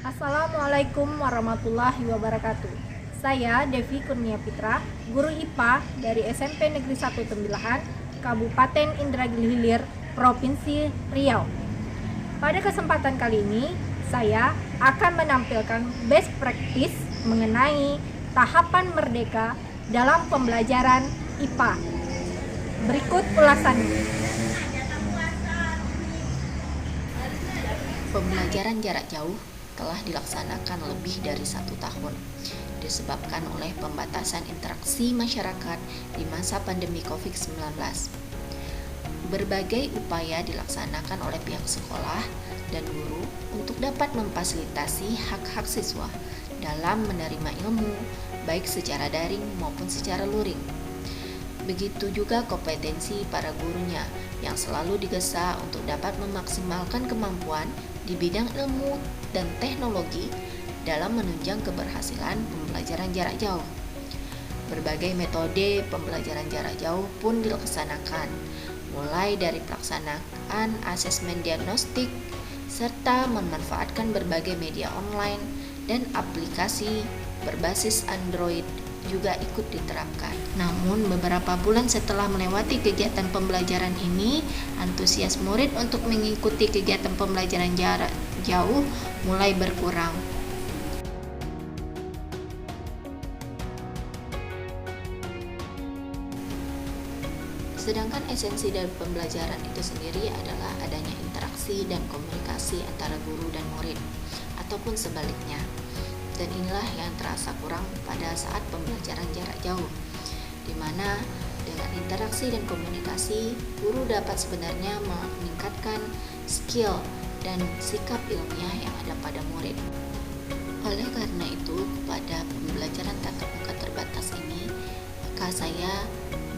Assalamualaikum warahmatullahi wabarakatuh. Saya Devi Kurnia Pitra, guru IPA dari SMP Negeri 1 Tembilahan, Kabupaten Indragiri Hilir, Provinsi Riau. Pada kesempatan kali ini, saya akan menampilkan best practice mengenai tahapan merdeka dalam pembelajaran IPA. Berikut ulasannya. Pembelajaran jarak jauh telah dilaksanakan lebih dari 1 tahun, disebabkan oleh pembatasan interaksi masyarakat di masa pandemi COVID-19. Berbagai upaya dilaksanakan oleh pihak sekolah dan guru untuk dapat memfasilitasi hak-hak siswa dalam menerima ilmu, baik secara daring maupun secara luring. Begitu juga kompetensi para gurunya yang selalu digesa untuk dapat memaksimalkan kemampuan di bidang ilmu dan teknologi dalam menunjang keberhasilan pembelajaran jarak jauh. Berbagai metode pembelajaran jarak jauh pun dilaksanakan, mulai dari pelaksanaan asesmen diagnostik, serta memanfaatkan berbagai media online dan aplikasi berbasis Android juga ikut diterapkan. Namun beberapa bulan setelah melewati kegiatan pembelajaran ini, antusias murid untuk mengikuti kegiatan pembelajaran jarak jauh mulai berkurang. Sedangkan esensi dari pembelajaran itu sendiri adalah adanya interaksi dan komunikasi antara guru dan murid, ataupun sebaliknya. Dan inilah yang terasa kurang pada saat pembelajaran jarak jauh, di mana dengan interaksi dan komunikasi, guru dapat sebenarnya meningkatkan skill dan sikap ilmiah yang ada pada murid. Oleh karena itu, pada pembelajaran tatap muka terbatas ini, maka saya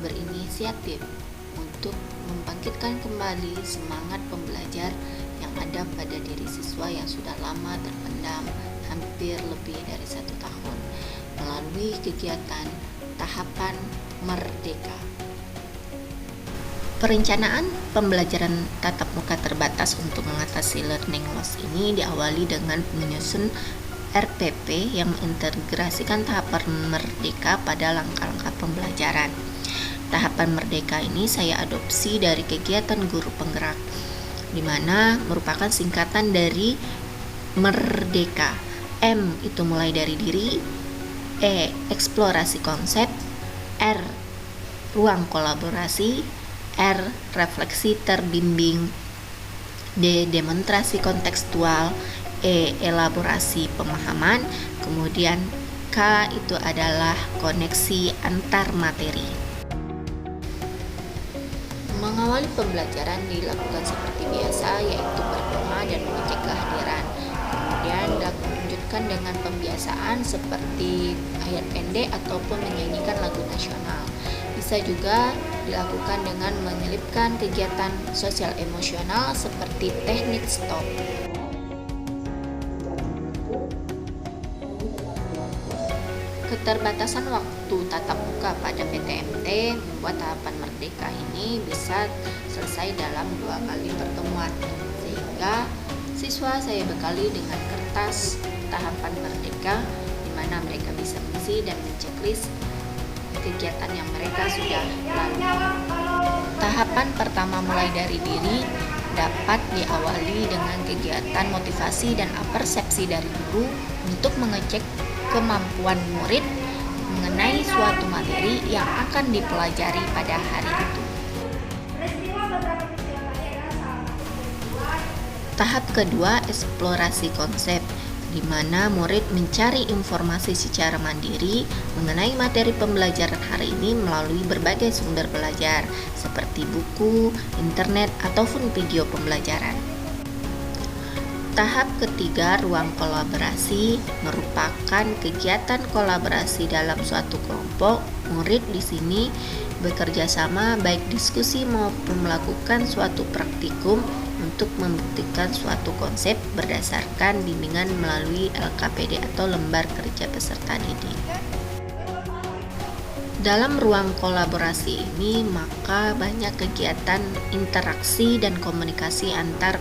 berinisiatif untuk membangkitkan kembali semangat pembelajar yang ada pada diri siswa yang sudah lama terpendam hampir lebih dari 1 tahun melalui kegiatan tahapan merdeka. Perencanaan pembelajaran tatap muka terbatas untuk mengatasi learning loss ini diawali dengan menyusun RPP yang mengintegrasikan tahapan merdeka pada langkah-langkah pembelajaran. Tahapan merdeka ini saya adopsi dari kegiatan guru penggerak, di mana merupakan singkatan dari merdeka. M itu mulai dari diri, E eksplorasi konsep, R ruang kolaborasi, R refleksi terbimbing, D demonstrasi kontekstual, E elaborasi pemahaman, kemudian K itu adalah koneksi antar materi. Mengawali pembelajaran dilakukan seperti biasa, yaitu berdoa dan mengecek kehadiran. Kemudian dilanjutkan dengan pembiasaan seperti ayat pendek ataupun menyanyikan lagu nasional. Bisa juga dilakukan dengan menyelipkan kegiatan sosial emosional seperti teknik stop. Keterbatasan waktu tatap muka pada PTMT membuat tahapan merdeka ini bisa selesai dalam 2 kali pertemuan, sehingga siswa saya bekali dengan kertas tahapan merdeka di mana mereka bisa mengisi dan menceklis kegiatan yang mereka sudah lalui. Tahapan pertama mulai dari diri dapat diawali dengan kegiatan motivasi dan persepsi dari guru untuk mengecek kemampuan murid mengenai suatu materi yang akan dipelajari pada hari itu. Tahap kedua, eksplorasi konsep, di mana murid mencari informasi secara mandiri mengenai materi pembelajaran hari ini melalui berbagai sumber belajar seperti buku, internet, ataupun video pembelajaran. Tahap ketiga, ruang kolaborasi, merupakan kegiatan kolaborasi dalam suatu kelompok. Murid di sini bekerja sama baik diskusi maupun melakukan suatu praktikum untuk membuktikan suatu konsep berdasarkan bimbingan melalui LKPD atau lembar kerja peserta didik. Dalam ruang kolaborasi ini maka banyak kegiatan interaksi dan komunikasi antar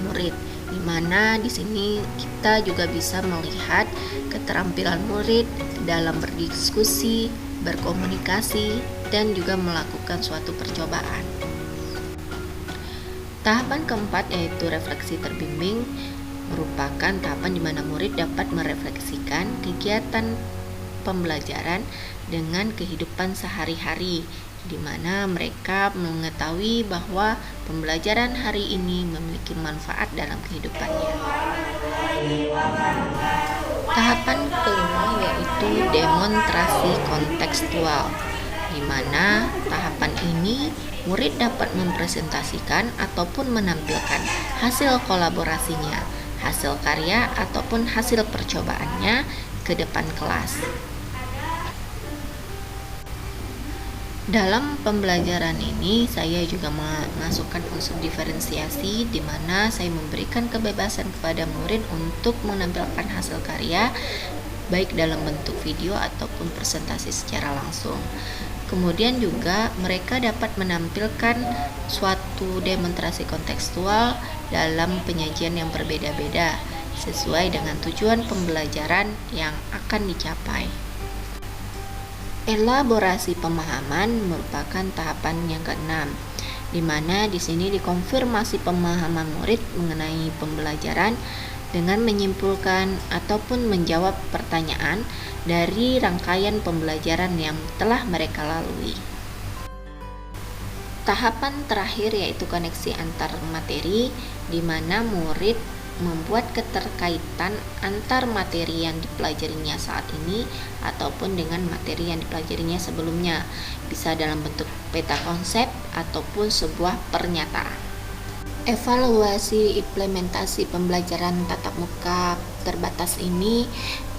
murid, di mana di sini kita juga bisa melihat keterampilan murid dalam berdiskusi, berkomunikasi, dan juga melakukan suatu percobaan. Tahapan keempat yaitu refleksi terbimbing merupakan tahapan di mana murid dapat merefleksikan kegiatan pembelajaran dengan kehidupan sehari-hari, di mana mereka mengetahui bahwa pembelajaran hari ini memiliki manfaat dalam kehidupannya. Tahapan kelima yaitu demonstrasi kontekstual, di mana tahapan ini murid dapat mempresentasikan ataupun menampilkan hasil kolaborasinya, hasil karya ataupun hasil percobaannya ke depan kelas. Dalam pembelajaran ini saya juga memasukkan unsur diferensiasi, di mana saya memberikan kebebasan kepada murid untuk menampilkan hasil karya baik dalam bentuk video ataupun presentasi secara langsung. Kemudian juga mereka dapat menampilkan suatu demonstrasi kontekstual dalam penyajian yang berbeda-beda sesuai dengan tujuan pembelajaran yang akan dicapai. Elaborasi pemahaman merupakan tahapan yang keenam, di mana di sini dikonfirmasi pemahaman murid mengenai pembelajaran dengan menyimpulkan ataupun menjawab pertanyaan dari rangkaian pembelajaran yang telah mereka lalui. Tahapan terakhir yaitu koneksi antar materi, di mana murid membuat keterkaitan antar materi yang dipelajarinya saat ini ataupun dengan materi yang dipelajarinya sebelumnya, bisa dalam bentuk peta konsep ataupun sebuah pernyataan. Evaluasi implementasi pembelajaran tatap muka terbatas ini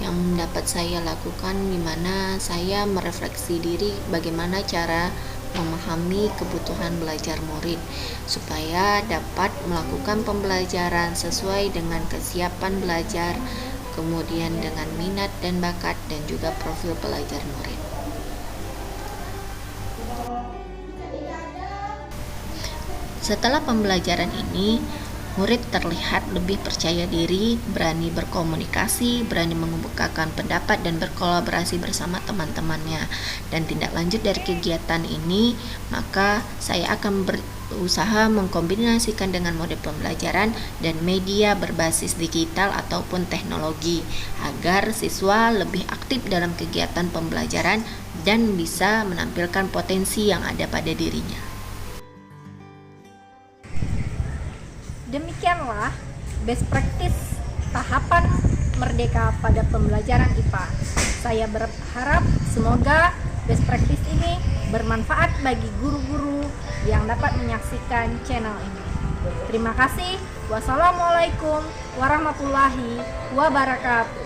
yang dapat saya lakukan, di mana saya merefleksi diri bagaimana cara memahami kebutuhan belajar murid supaya dapat melakukan pembelajaran sesuai dengan kesiapan belajar, kemudian dengan minat dan bakat dan juga profil belajar murid. Setelah pembelajaran ini, murid terlihat lebih percaya diri, berani berkomunikasi, berani mengemukakan pendapat dan berkolaborasi bersama teman-temannya. Dan tindak lanjut dari kegiatan ini, maka saya akan berusaha mengkombinasikan dengan mode pembelajaran dan media berbasis digital ataupun teknologi agar siswa lebih aktif dalam kegiatan pembelajaran dan bisa menampilkan potensi yang ada pada dirinya. Demikianlah best practice tahapan merdeka pada pembelajaran IPA. Saya berharap semoga best practice ini bermanfaat bagi guru-guru yang dapat menyaksikan channel ini. Terima kasih. Wassalamualaikum warahmatullahi wabarakatuh.